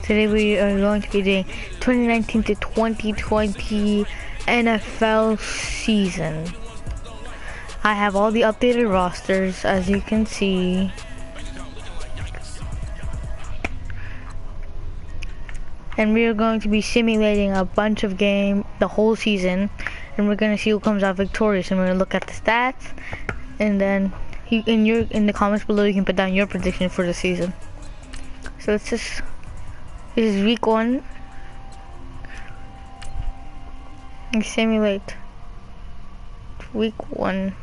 Today we are going to be doing 2019 to 2020 NFL season. I have all the updated rosters, as you can see. And we are going to be simulating a bunch of games the whole season, and we're going to see who comes out victorious, and we're going to look at the stats, and then in the comments below you can put down your prediction for the season. So this is week 1. We simulate week 1.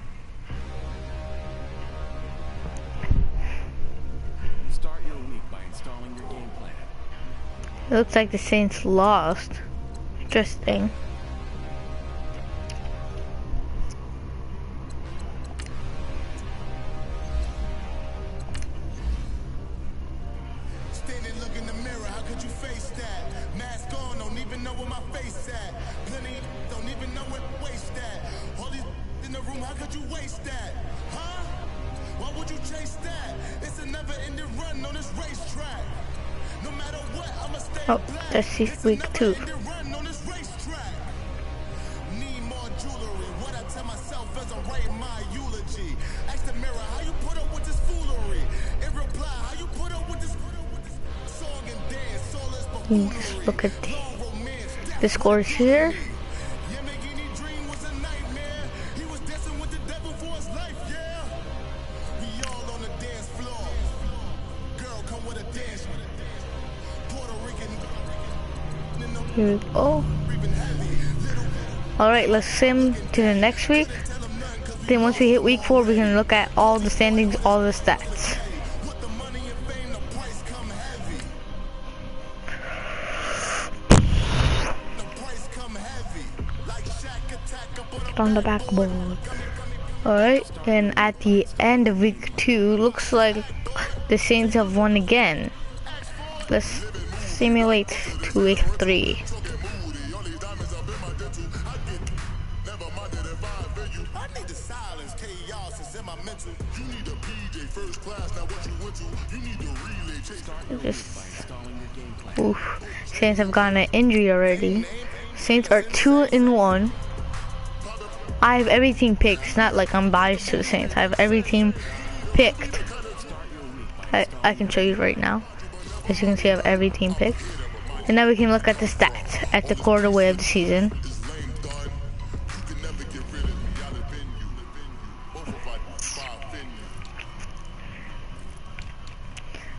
Start your week by installing your game plan. It looks like the Saints lost. Interesting. Standing, look in the mirror, how could you face that? Mask on, don't even know where my face at. Plenty, don't even know where to waste that. All these in the room, how could you waste that? Huh? Why would you chase that? It's a never-ending run on this racetrack. No matter what, I'ma stay Oh, black. this is It's a week 2. never-ending run on this racetrack. Need more jewelry. What I tell myself as I'm writing my eulogy. Ask the mirror, how you put up with this foolery? In reply, how you put up with this song and dance, soulless buffoonery. Look at the scores here. Yeah, Maggini dream was a nightmare. He was dancing with the devil for his life, yeah. We all on the dance floor. Girl, come with a dance. Puerto Rican. Here we go. Alright, let's sim to the next week. Then once we hit week 4, we can look at all the standings, all the stats. With the money and fame, the price come heavy. The price come heavy. Like Shaq attack up on a On the backboard. Alright, and at the end of week 2, looks like the Saints have won again. Let's simulate to week 3. I need the silence, chaos is in my mental. You need a PJ first class, now what you went to. You need the relay chase. Just, Installing your game plan. oof. Saints have gotten an injury already. Saints are 2-1. I have every team picked. It's not like I'm biased to the Saints. I have every team picked. I can show you right now. As you can see, I have every team picked. And now we can look at the stats at the quarterway of the season.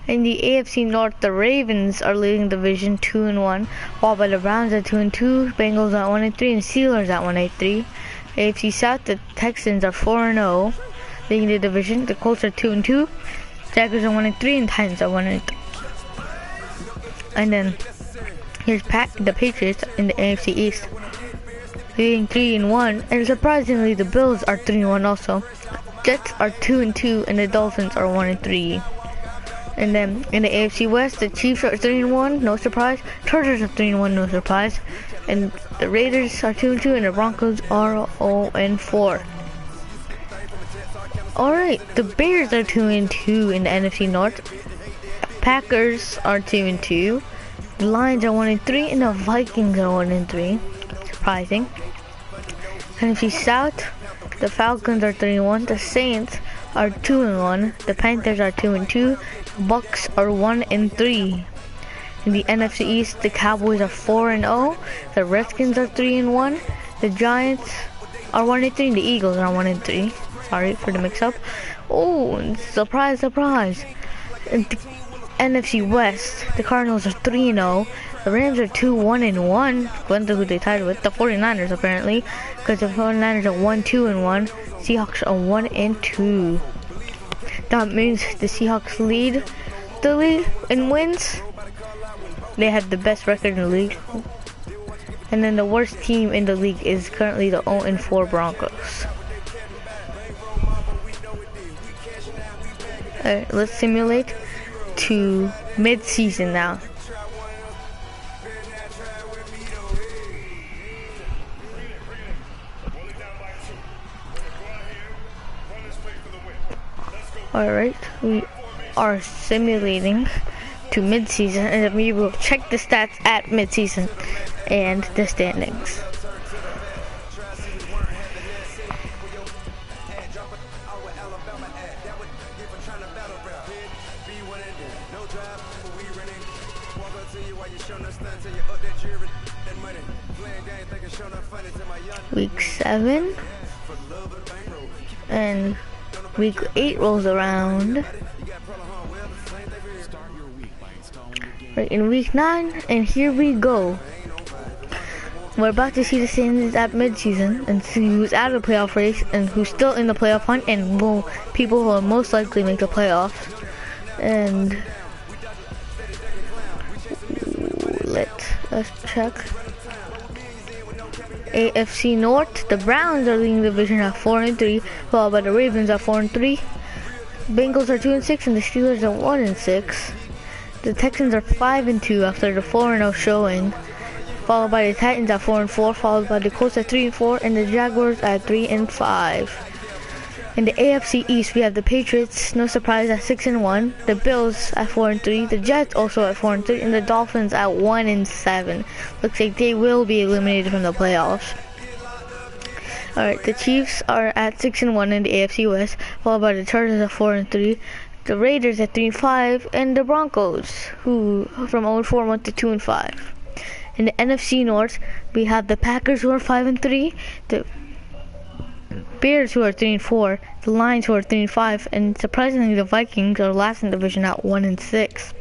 In the AFC North, the Ravens are leading the division 2-1, while by the Browns at 2-2, Bengals at 1-3, and Steelers at 1-3. AFC South, the Texans are 4-0, leading the division. The Colts are 2-2, Jaguars are 1-3, and Titans are 1-3. And then here's the Patriots in the AFC East, leading 3-1, and surprisingly, the Bills are 3-1 also. Jets are 2-2, and the Dolphins are 1-3. And then in the AFC West, the Chiefs are 3-1, no surprise. Chargers are 3-1, no surprise. And the Raiders are 2-2, and the Broncos are 0-4. Alright, the Bears are 2-2 in the NFC North. Packers are 2-2. The Lions are 1-3, and the Vikings are 1-3. Surprising. NFC South, the Falcons are 3-1. The Saints are 2-1. The Panthers are 2-2. Bucks are 1-3. In the NFC East, the Cowboys are 4-0. The Redskins are 3-1. The Giants are 1-3. And the Eagles are 1-3. Sorry for the mix-up. Oh, surprise, surprise! In the NFC West, the Cardinals are 3-0. The Rams are 2-1-1. Wonder who they tied with. The 49ers apparently, because the 49ers are 1-2-1. Seahawks are 1-2. That means the Seahawks lead the league in wins. They have the best record in the league. And then the worst team in the league is currently the 0-4 Broncos. Alright, let's simulate to mid-season now. Alright, we are simulating to mid-season, and then we will check the stats at mid-season and the standings. Week 7 and week 8 rolls around. Right in week 9, and here we go. We're about to see the standings at mid-season and see who's out of the playoff race and who's still in the playoff hunt, and people who will most likely make the playoffs. And let's check. AFC North, the Browns are leading the division at 4-3, followed by the Ravens at 4-3. Bengals are 2-6, and the Steelers are 1-6. The Texans are 5-2 after the 4-0 showing, followed by the Titans at 4-4, followed by the Colts at 3-4, and the Jaguars at 3-5. In the AFC East, we have the Patriots, no surprise, at 6-1, the Bills at 4-3, the Jets also at 4-3, and the Dolphins at 1-7. Looks like they will be eliminated from the playoffs. Alright, the Chiefs are at 6-1 in the AFC West, followed by the Chargers at 4-3, the Raiders at 3-5, and the Broncos, who from 0-4 went to 2-5. In the NFC North, we have the Packers, who are 5-3, the Bears, who are 3-4, the Lions, who are 3-5, and surprisingly the Vikings are last in the division at 1-6.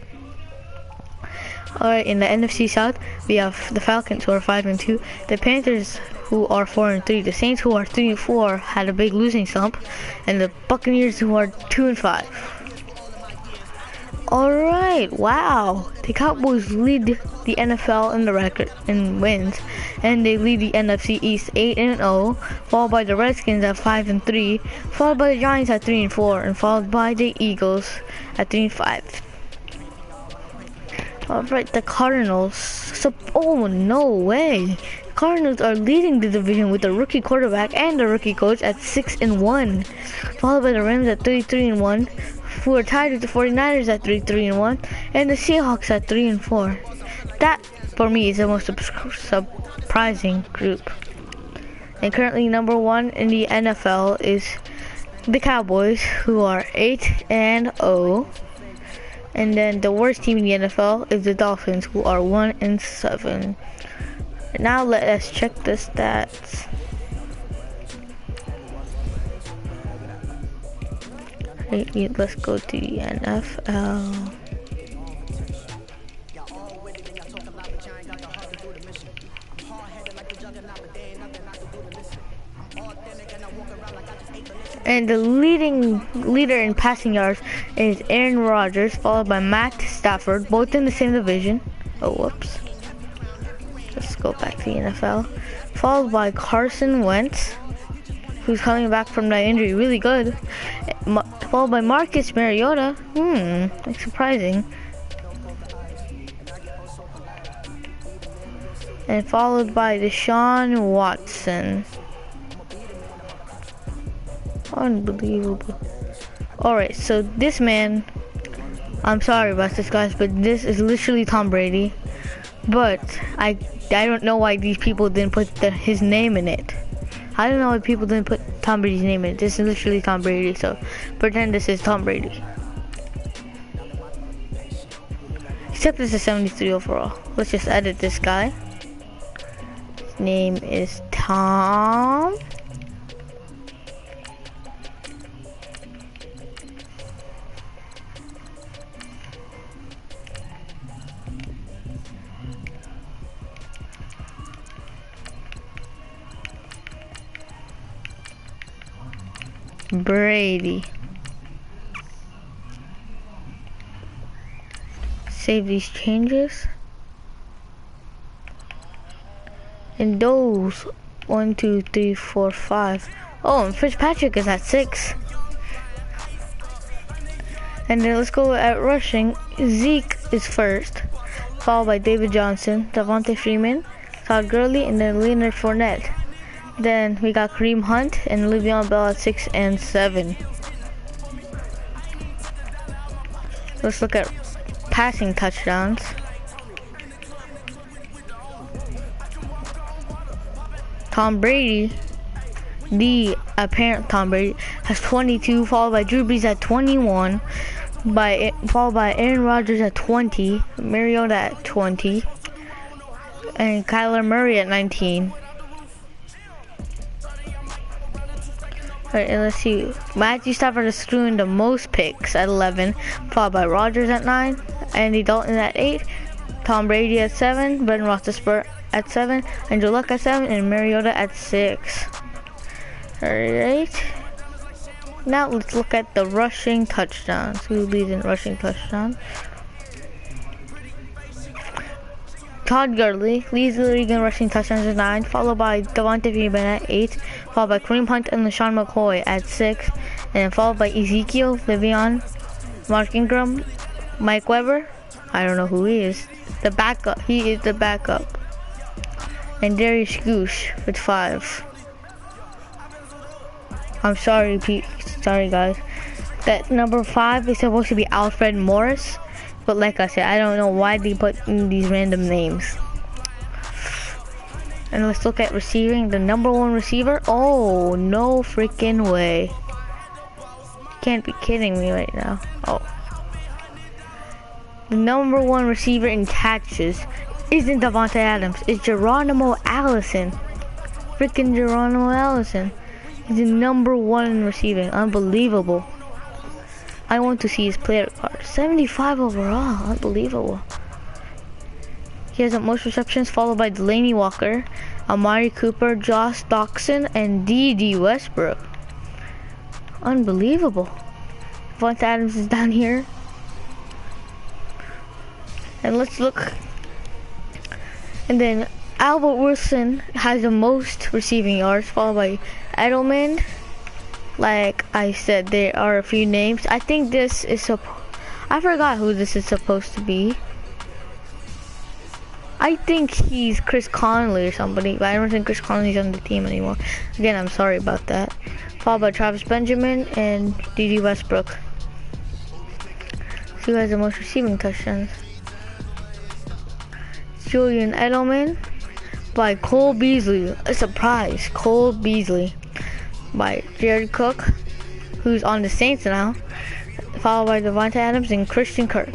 Alright, in the NFC South, we have the Falcons, who are 5-2, the Panthers, who are 4-3, the Saints, who are 3-4, had a big losing slump, and the Buccaneers, who are 2-5. Alright, wow, the Cowboys lead the NFL in the record in wins, and they lead the NFC East 8-0, followed by the Redskins at 5-3, followed by the Giants at 3-4, and followed by the Eagles at 3-5. Alright, the Cardinals, oh no way, Cardinals are leading the division with a rookie quarterback and a rookie coach at 6-1, followed by the Rams at 3-1, who are tied with the 49ers at 3-1, and the Seahawks at 3-4. That, for me, is the most surprising group. And currently number 1 in the NFL is the Cowboys, who are 8-0. And then the worst team in the NFL is the Dolphins, who are 1-7. Now let us check the stats. Let's go to the NFL. And the leader in passing yards is Aaron Rodgers, followed by Matt Stafford, both in the same division. Oh, whoops. Let's go back to the NFL. Followed by Carson Wentz, who's coming back from that injury really good. Followed by Marcus Mariota. That's surprising. And followed by Deshaun Watson. Unbelievable. Alright, so this man, I'm sorry about this, guys, but this is literally Tom Brady. But I don't know why these people didn't put his name in it. I don't know why people didn't put Tom Brady's name in it. This is literally Tom Brady, so pretend this is Tom Brady. Except this is 73 overall. Let's just edit this guy. His name is Tom. Brady. Save these changes. And those 1, 2, 3, 4, 5. Oh, and Fitzpatrick is at 6. And then let's go at rushing. Zeke is first, followed by David Johnson, Devontae Freeman, Todd Gurley, and then Leonard Fournette. Then we got Kareem Hunt and Le'Veon Bell at 6 and 7. Let's look at passing touchdowns. Tom Brady, the apparent Tom Brady, has 22, followed by Drew Brees at 21, followed by Aaron Rodgers at 20, Mariota at 20, and Kyler Murray at 19. Alright, and let's see. Matthew Stafford is screwing the most picks at 11, followed by Rodgers at 9, Andy Dalton at 8, Tom Brady at 7, Brendan Roethlisberger at 7, Andrew Luck at 7, and Mariota at 6. Alright. Now let's look at the rushing touchdowns. Who leads in rushing touchdowns? Todd Gurley leads the league in rushing touchdowns at 9, followed by Devontae Freeman at 8, followed by Kareem Hunt and LaShawn McCoy at 6, and then followed by Ezekiel, Le'Veon, Mark Ingram, Mike Weber. I don't know who he is. The backup. He is the backup. And Darius Goosh with 5. I'm sorry, sorry guys. That number 5 is supposed to be Alfred Morris. But like I said, I don't know why they put in these random names. And let's look at receiving. The number 1 receiver. Oh, no freaking way. You can't be kidding me right now. Oh. The number 1 receiver in catches isn't Davante Adams. It's Geronimo Allison. Freaking Geronimo Allison. He's the number 1 in receiving. Unbelievable. I want to see his player card. 75 overall. Unbelievable. He has the most receptions, followed by Delaney Walker, Amari Cooper, Josh Doxson, and D.D. Westbrook. Unbelievable. Davante Adams is down here. And let's look. And then Albert Wilson has the most receiving yards, followed by Edelman. Like I said, there are a few names. I think this is I forgot who this is supposed to be. I think he's Chris Conley or somebody, but I don't think Chris Conley's on the team anymore. Again, I'm sorry about that. Followed by Travis Benjamin and D.D. Westbrook. Who has the most receiving touchdowns? Julian Edelman by Cole Beasley. A surprise, Cole Beasley. By Jared Cook, who's on the Saints now, followed by Davante Adams and Christian Kirk.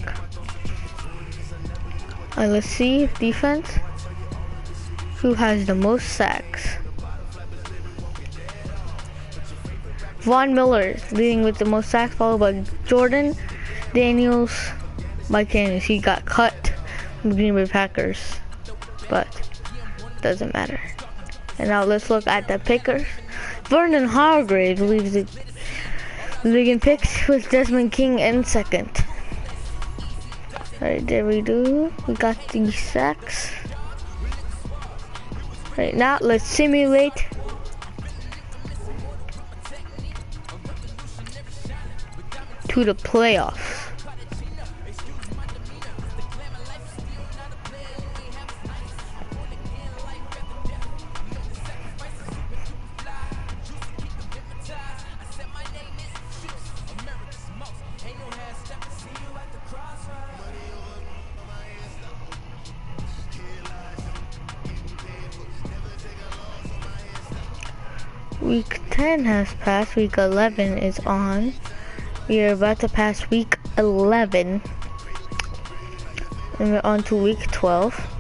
Let's see, defense. Who has the most sacks? Von Miller leading with the most sacks, followed by Jordan Daniels by Kansas. He got cut from the Green Bay Packers, but doesn't matter. And now let's look at the pickers. Vernon Hargrave leads the league in picks with Desmond King in 2nd. Alright, there we do. We got the sacks. Right now, let's simulate to the playoffs. Week 10 has passed, week 11 is on. We are about to pass week 11. And we're on to week 12.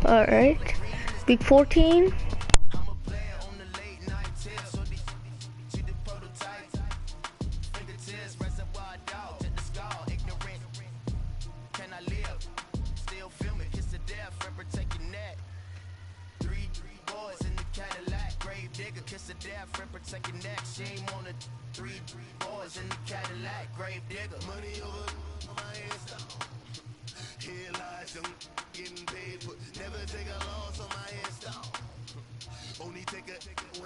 Alright, week 14.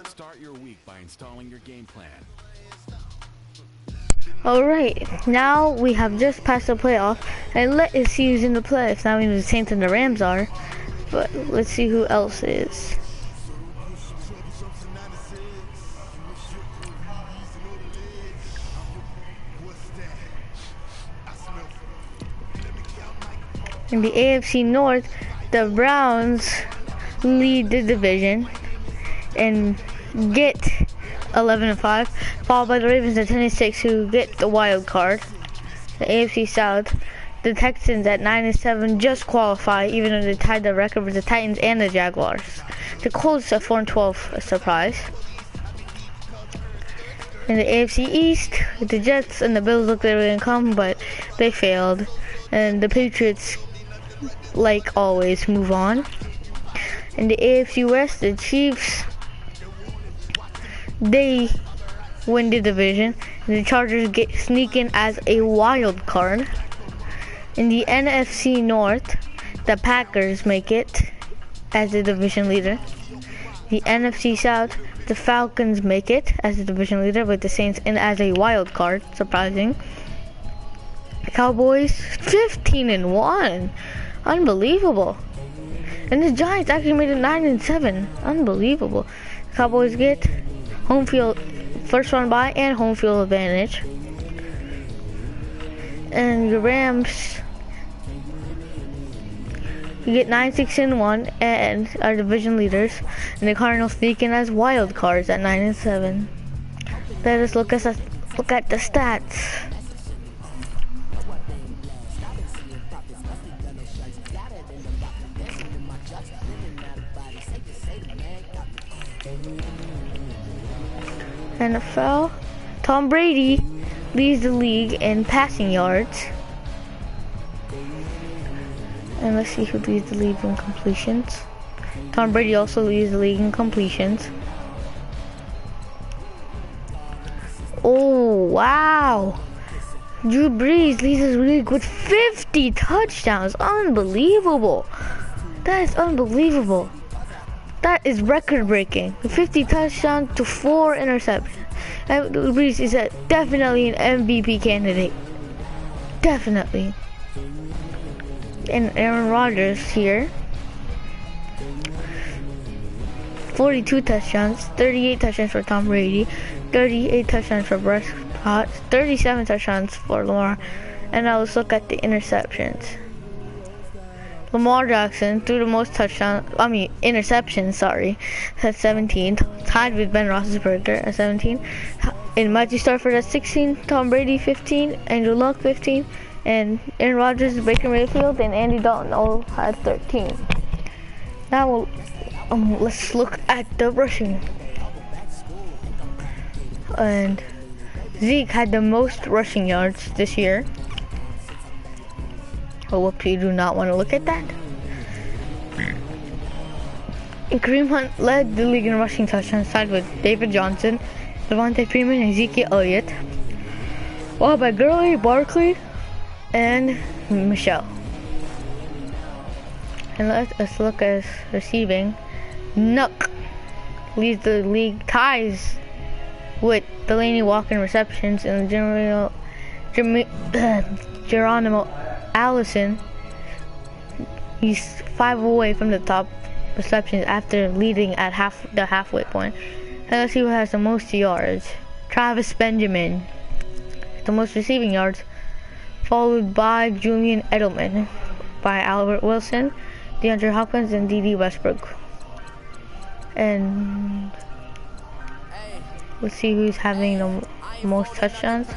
Start your week by installing your game plan. Alright, now we have just passed the playoff, and let's see who's in the playoffs. Now we know the Saints and the Rams are, but let's see who else is. In the AFC North, the Browns lead the division and get 11-5, followed by the Ravens at 10-6, who get the wild card. The AFC South, the Texans at 9-7 just qualify, even though they tied the record with the Titans and the Jaguars. The Colts at 4-12, a surprise. In the AFC East, the Jets and the Bills looked like they were gonna come, but they failed. And the Patriots, like always, move on. In the AFC West, the Chiefs, they win the division. And the Chargers sneak in as a wild card. In the NFC North, the Packers make it as the division leader. The NFC South, the Falcons make it as the division leader with the Saints in as a wild card, surprising. The Cowboys 15-1, unbelievable. And the Giants actually made it 9-7, unbelievable. The Cowboys get home field, first round bye and home field advantage. And the Rams, you get 9-6-1 and are division leaders. And the Cardinals sneak in as wild cards at 9-7. Let us look at the stats. NFL, Tom Brady leads the league in passing yards. And let's see who leads the league in completions. Tom Brady also leads the league in completions. Oh, wow. Drew Brees leads the league with 50 touchdowns. Unbelievable. That is unbelievable. That is record-breaking. 50 touchdowns to 4 interceptions. And Drew Brees is definitely an MVP candidate. Definitely. And Aaron Rodgers here. 42 touchdowns, 38 touchdowns for Tom Brady, 38 touchdowns for Prescott, 37 touchdowns for Lamar. And now let's look at the interceptions. Lamar Jackson threw the most interceptions, sorry, at 17, tied with Ben Roethlisberger at 17. And Matthew Stafford at 16, Tom Brady 15, Andrew Luck 15, and Aaron Rodgers, Baker Mayfield, and Andy Dalton all had 13. Now let's look at the rushing. And Zeke had the most rushing yards this year. Oh, whoops, you do not want to look at that. And Kareem Hunt led the league in rushing touchdowns, tied with David Johnson, Devontae Freeman, and Ezekiel Elliott. Followed by Gurley, Barkley, and Michelle. And let us look at receiving. Nuck leads the league, ties with Delaney Walker in receptions, and Geronimo Allison, he's 5 away from the top receptions after leading at the halfway point. And let's see who has the most yards. Travis Benjamin, the most receiving yards, followed by Julian Edelman, by Albert Wilson, DeAndre Hopkins, and D.D. Westbrook. And let's see who's having the most touchdowns.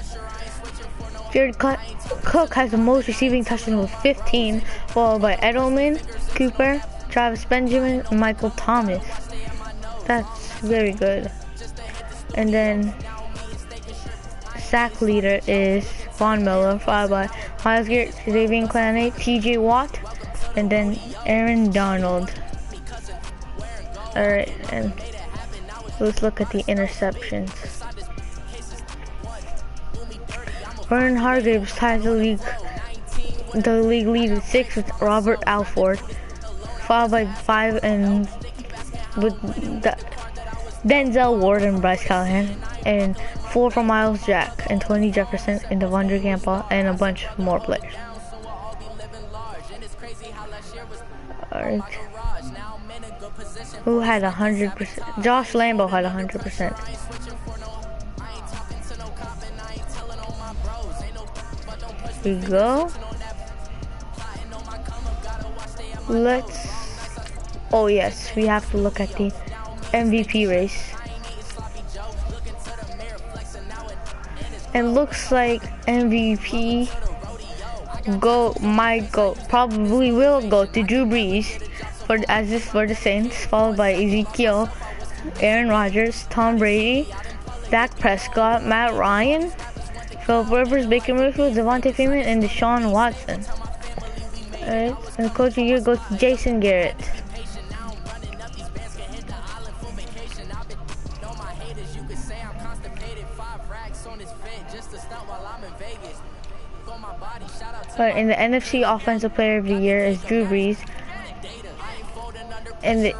Jared Cook has the most receiving touchdowns with 15, followed by Edelman, Cooper, Travis Benjamin, and Michael Thomas. That's very good. And then sack leader is Von Miller, followed by Myles Garrett, Xavier Clowney, TJ Watt, and then Aaron Donald. Alright, and let's look at the interceptions. Vernon Hargreaves ties the league lead with 6 with Robert Alford, followed by 5 and with the Denzel Ward and Bryce Callahan, and 4 for Miles Jack, and Tony Jefferson, and Devondre Campbell, and a bunch more players. Alright. Who had 100%? Josh Lambo had 100%. Here we go. Let's. Oh yes, we have to look at the MVP race. And looks like MVP probably will go to Drew Brees for the Saints, followed by Ezekiel, Aaron Rodgers, Tom Brady, Dak Prescott, Matt Ryan, Philip Rivers, Baker Mayfield, Devontae Freeman, and Deshaun Watson. Alright, and the coach of the year goes to Jason Garrett. Alright, and the NFC Offensive Player of the Year is Drew Brees. And the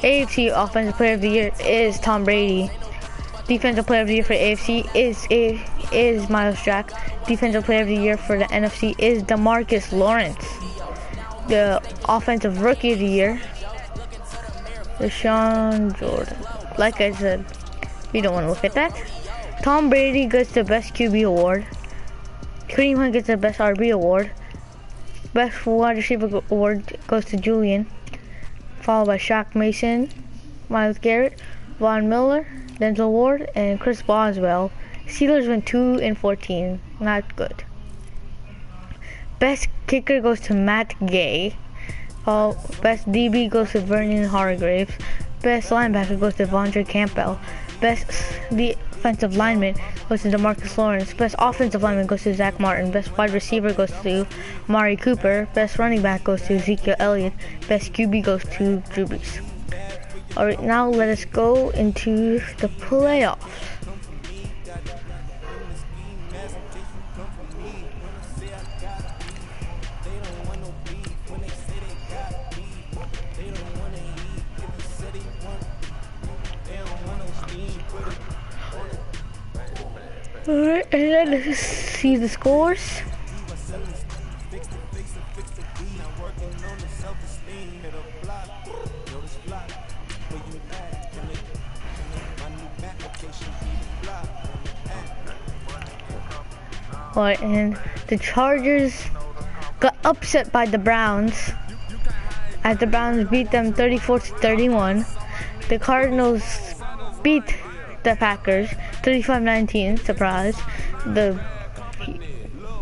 AFC Offensive Player of the Year is Tom Brady. Defensive Player of the Year for AFC is Miles Jack. Defensive Player of the Year for the NFC is DeMarcus Lawrence. The Offensive Rookie of the Year, Deshaun Jordan. Like I said, we don't want to look at that. Tom Brady gets the Best QB Award. Kareem Hunt gets the Best RB Award. Best Wide Receiver Award goes to Julian, followed by Shaq Mason, Myles Garrett, Von Miller, Denzel Ward, and Chris Boswell. Steelers went 2-14, not good. Best Kicker goes to Matt Gay. Best DB goes to Vernon Hargraves. Best Linebacker goes to Devondre Campbell. Best Defensive Lineman goes to DeMarcus Lawrence. Best Offensive Lineman goes to Zach Martin. Best Wide Receiver goes to Amari Cooper. Best Running Back goes to Ezekiel Elliott. Best QB goes to Drew Brees. Alright, now let us go into the playoffs. Alright, and then let's see the scores. Alright, and the Chargers got upset by the Browns as the Browns beat them 34-31. The Cardinals beat the Packers 35-19, surprise. The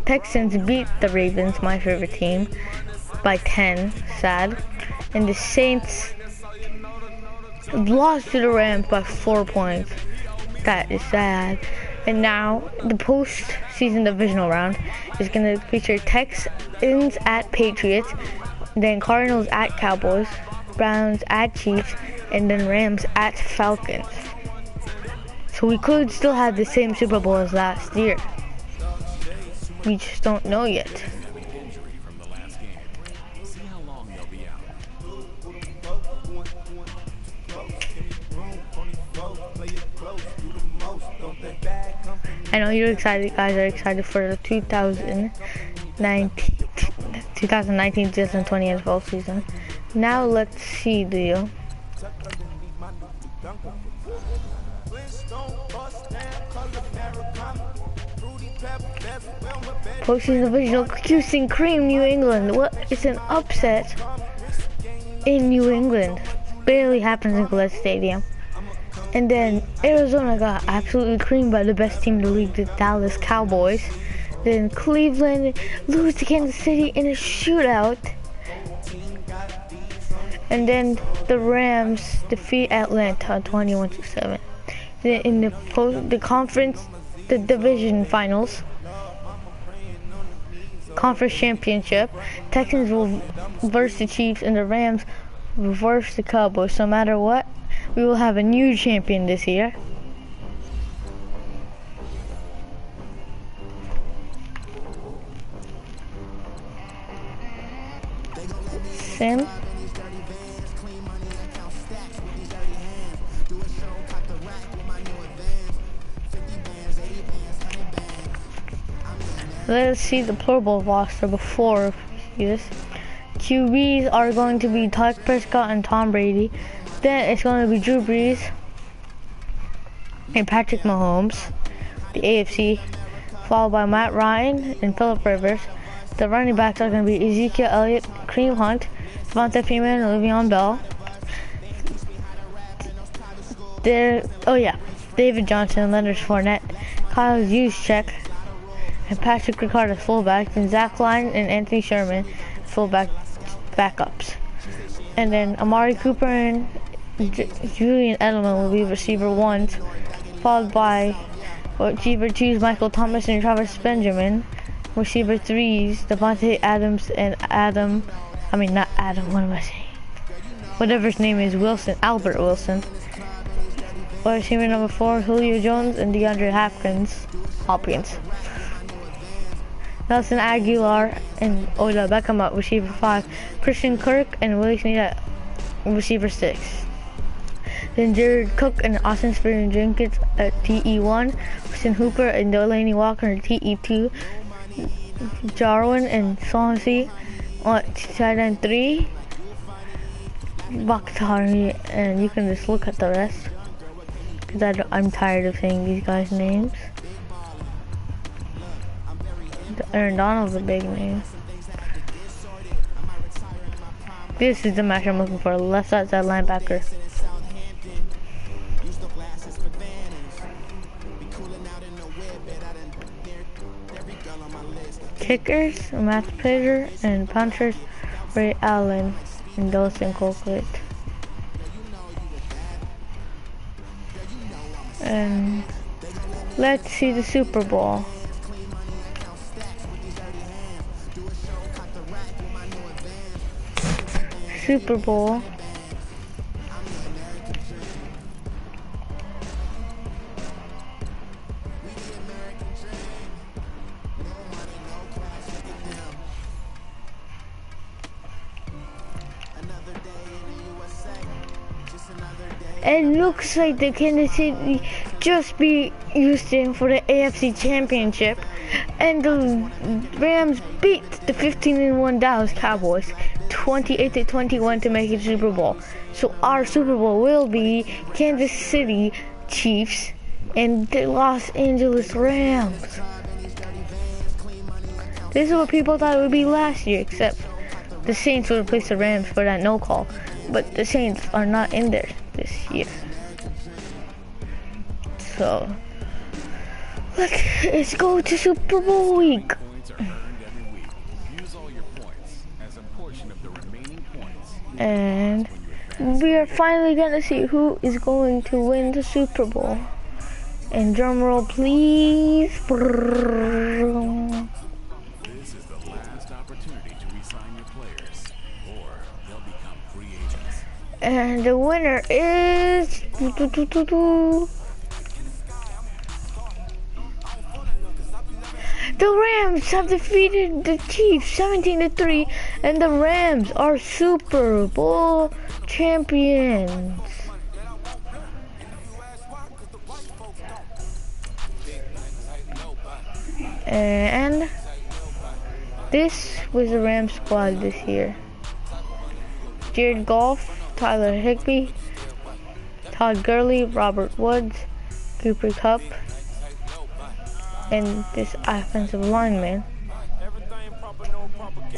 Texans beat the Ravens, my favorite team, by 10, sad. And the Saints lost to the Rams by 4 points. That is sad. And now the post-season divisional round is going to feature Texans at Patriots, then Cardinals at Cowboys, Browns at Chiefs, and then Rams at Falcons. So we could still have the same Super Bowl as last year. We just don't know yet. I know you're excited, guys are excited for the 2019-2020 NFL season. Now let's see the postseason divisional. Houston cream New England. What? It's an upset in New England. Barely happens in Gillette Stadium. And then Arizona got absolutely creamed by the best team in the league, the Dallas Cowboys. Then Cleveland lose to Kansas City in a shootout. And then the Rams defeat Atlanta 21-7. Then in the division finals, conference championship, Texans will versus the Chiefs and the Rams will versus the Cowboys. So no matter what, we will have a new champion this year. Sim. Let's see the Pro Bowl roster before this. QBs are going to be Dak Prescott and Tom Brady. Then it's going to be Drew Brees and Patrick Mahomes, the AFC, followed by Matt Ryan and Phillip Rivers. The running backs are going to be Ezekiel Elliott, Kareem Hunt, Devonta Freeman, and Le'Veon Bell. David Johnson, Leonard Fournette, Kyle Juszczyk, and Patrick Ricard as fullbacks, and Zach Line and Anthony Sherman fullback backups. And then Amari Cooper and Julian Edelman will be receiver 1s, followed by receiver 2s Michael Thomas and Travis Benjamin, receiver 3s Devontae Adams and whatever his name is, Albert Wilson. Wide receiver number 4, Julio Jones and DeAndre Hopkins. Nelson Aguilar and Odell Beckham at receiver 5, Christian Kirk and Willie Snead at receiver 6. Then Jared Cook and Austin Jenkins at TE1, Austin Hooper and Delaney Walker at TE2, Jarwin and Swansea at tight end 3, Bakhtari, and you can just look at the rest, because I'm tired of saying these guys' names. Aaron Donald's a big name. This is the match I'm looking for, left side linebacker. Kickers, Matt Prater, and punchers, Ray Allen and Dawson Colquitt. And let's see the Super Bowl. Super Bowl. It looks like the Kansas City just beat Houston for the AFC Championship, and the Rams beat the 15-1 Dallas Cowboys 28-21 to make it Super Bowl. So our Super Bowl will be Kansas City Chiefs and the Los Angeles Rams. This is what people thought it would be last year, except the Saints would replace the Rams for that no call. But the Saints are not in there this year. So let's go to Super Bowl week. Points are earned every week. Use all your points as a portion of the remaining points. And we are finally gonna see who is going to win the Super Bowl. And drum roll, please. This is the last opportunity to re-sign your players, or they'll become free agents. And the winner is the Rams have defeated the Chiefs 17-3, and the Rams are Super Bowl champions. And this was the Rams squad this year. Jared Goff, Tyler Higbee, Todd Gurley, Robert Woods, Cooper Kupp, and this offensive lineman.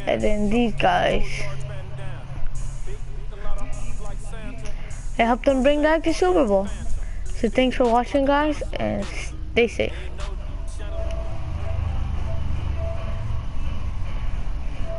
And then these guys. They helped them bring back the Super Bowl. So thanks for watching, guys, and stay safe.